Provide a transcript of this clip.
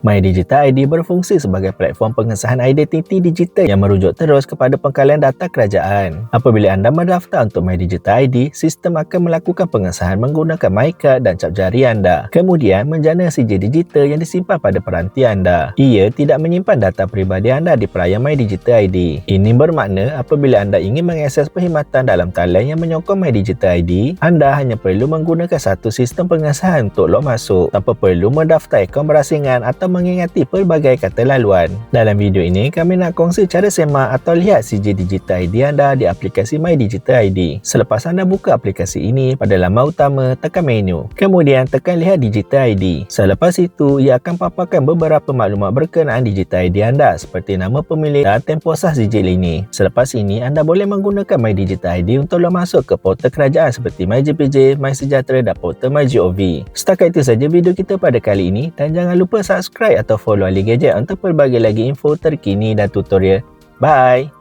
MyDigital ID berfungsi sebagai platform pengesahan identiti digital yang merujuk terus kepada pengkalian data kerajaan. Apabila anda mendaftar untuk MyDigital ID, sistem akan melakukan pengesahan menggunakan MyCard dan cap jari anda. Kemudian, menjana sijil digital yang disimpan pada peranti anda. Ia tidak menyimpan data peribadi anda di perayaan MyDigital ID. Ini bermakna apabila anda ingin mengakses perkhidmatan dalam talian yang menyokong MyDigital ID, anda hanya perlu menggunakan satu sistem pengesahan untuk log masuk tanpa perlu mendaftar akaun berasingan atau mengingati pelbagai kata laluan. Dalam video ini, kami nak kongsi cara semak atau lihat sijil digital ID anda di aplikasi MyDigital ID. Selepas anda buka aplikasi ini, pada laman utama, tekan menu. Kemudian, tekan lihat digital ID. Selepas itu, ia akan paparkan beberapa maklumat berkenaan digital ID anda seperti nama pemilik dan tempoh sah sijil ini. Selepas ini, anda boleh menggunakan MyDigital ID untuk log masuk ke portal kerajaan seperti MyJPJ, MySejahtera dan portal MyGov. Setakat itu saja video kita pada kali ini dan jangan lupa subscribe atau follow Ali Gadget untuk pelbagai lagi info terkini dan tutorial. Bye!